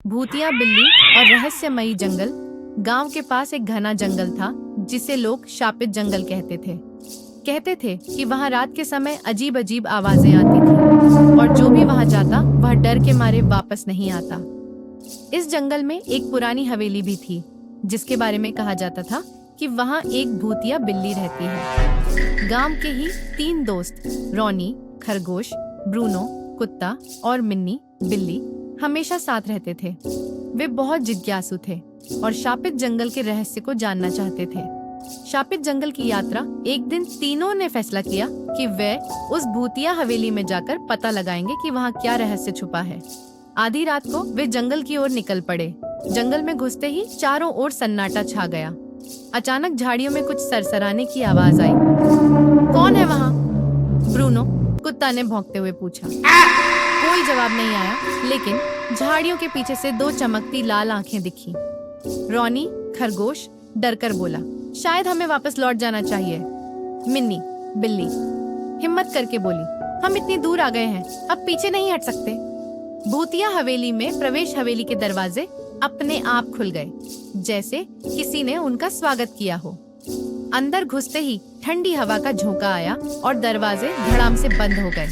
भूतिया बिल्ली और रहस्यमयी जंगल। गांव के पास एक घना जंगल था जिसे लोग शापित जंगल कहते थे कि वहां रात के समय अजीब अजीब आवाजें आती थी और जो भी वहां जाता वह डर के मारे वापस नहीं आता। इस जंगल में एक पुरानी हवेली भी थी जिसके बारे में कहा जाता था कि वहां एक भूतिया बिल्ली रहती है। गांव के ही 3 दोस्त रॉनी खरगोश, ब्रूनो कुत्ता और मिन्नी बिल्ली हमेशा साथ रहते थे। वे बहुत जिज्ञासु थे और शापित जंगल के रहस्य को जानना चाहते थे। शापित जंगल की यात्रा एक दिन तीनों ने फैसला किया कि वे उस भूतिया हवेली में जाकर पता लगाएंगे कि वहाँ क्या रहस्य छुपा है। आधी रात को वे जंगल की ओर निकल पड़े। जंगल में घुसते ही चारों ओर सन्नाटा छा गया। अचानक झाड़ियों में कुछ सरसराने की आवाज आई। कौन है वहाँ? ब्रूनो कुत्ता ने भौंकते हुए पूछा। कोई जवाब नहीं आया, लेकिन झाड़ियों के पीछे से 2 चमकती लाल आंखें दिखी। रॉनी खरगोश डरकर बोला, शायद हमें वापस लौट जाना चाहिए। मिन्नी बिल्ली हिम्मत करके बोली, हम इतनी दूर आ गए हैं, अब पीछे नहीं हट सकते। भूतिया हवेली में प्रवेश हवेली के दरवाजे अपने आप खुल गए, जैसे किसी ने उनका स्वागत किया हो। अंदर घुसते ही ठंडी हवा का झोंका आया और दरवाजे धड़ाम से बंद हो गए।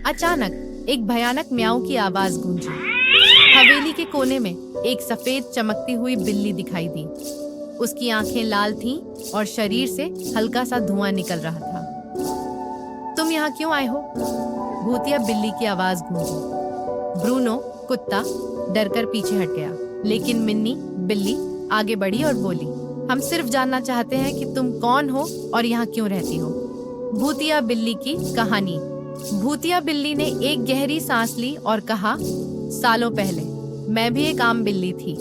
अचानक एक भयानक म्याऊ की आवाज गूंजी। हवेली के कोने में एक सफेद चमकती हुई बिल्ली दिखाई दी। उसकी आंखें लाल थीं और शरीर से हल्का सा धुआं निकल रहा था। तुम यहाँ क्यों आए हो? भूतिया बिल्ली की आवाज गूंजी। ब्रूनो कुत्ता डरकर पीछे हट गया, लेकिन मिन्नी बिल्ली आगे बढ़ी और बोली, हम सिर्फ जानना चाहते हैं कि तुम कौन हो और यहाँ क्यों रहती हो। भूतिया बिल्ली की कहानी। भूतिया बिल्ली ने एक गहरी सांस ली और कहा, सालों पहले मैं भी एक आम बिल्ली थी।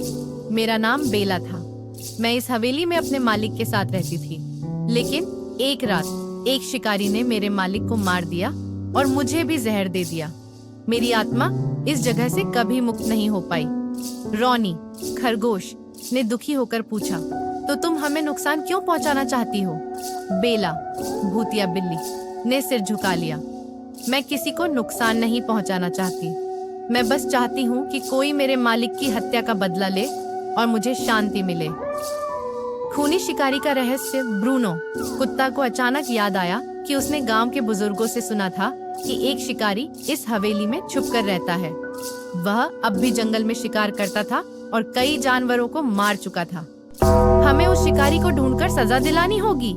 मेरा नाम बेला था। मैं इस हवेली में अपने मालिक के साथ रहती थी, लेकिन एक रात एक शिकारी ने मेरे मालिक को मार दिया और मुझे भी जहर दे दिया। मेरी आत्मा इस जगह से कभी मुक्त नहीं हो पाई। रॉनी खरगोश ने दुखी होकर पूछा, तो तुम हमें नुकसान क्यों पहुंचाना चाहती हो? बेला भूतिया बिल्ली ने सिर झुका लिया, मैं किसी को नुकसान नहीं पहुंचाना चाहती। मैं बस चाहती हूँ कि कोई मेरे मालिक की हत्या का बदला ले और मुझे शांति मिले। खूनी शिकारी का रहस्य। ब्रूनो कुत्ता को अचानक याद आया कि उसने गांव के बुजुर्गों से सुना था कि एक शिकारी इस हवेली में छुपकर रहता है। वह अब भी जंगल में शिकार करता था और कई जानवरों को मार चुका था। हमें उस शिकारी को ढूंढकर सजा दिलानी होगी,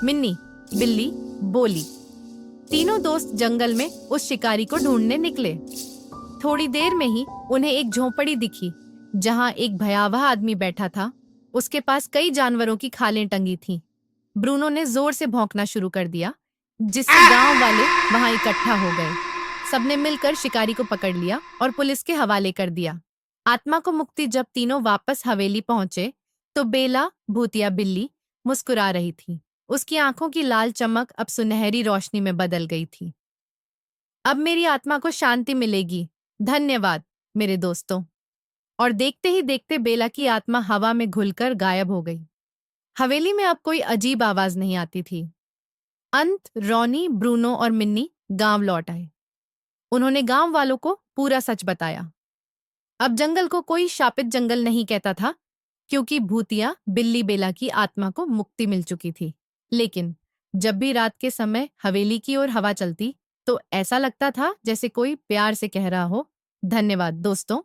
मिन्नी बिल्ली बोली। तीनों दोस्त जंगल में उस शिकारी को ढूंढने निकले। थोड़ी देर में ही उन्हें एक झोंपड़ी दिखी जहां एक भयावह आदमी बैठा था। उसके पास कई जानवरों की खालें टंगी थीं। ब्रूनो ने जोर से भौंकना शुरू कर दिया, जिससे गांव वाले वहां इकट्ठा हो गए। सबने मिलकर शिकारी को पकड़ लिया और पुलिस के हवाले कर दिया। आत्मा को मुक्ति। जब तीनों वापस हवेली पहुंचे तो बेला भूतिया बिल्ली मुस्कुरा रही थी। उसकी आंखों की लाल चमक अब सुनहरी रोशनी में बदल गई थी। अब मेरी आत्मा को शांति मिलेगी। धन्यवाद मेरे दोस्तों। और देखते ही देखते बेला की आत्मा हवा में घुलकर गायब हो गई। हवेली में अब कोई अजीब आवाज नहीं आती थी। अंत रॉनी ब्रूनो और मिन्नी गांव लौट आए। उन्होंने गांव वालों को पूरा सच बताया। अब जंगल को कोई शापित जंगल नहीं कहता था, क्योंकि भूतिया बिल्ली बेला की आत्मा को मुक्ति मिल चुकी थी। लेकिन जब भी रात के समय हवेली की ओर हवा चलती तो ऐसा लगता था जैसे कोई प्यार से कह रहा हो, धन्यवाद दोस्तों।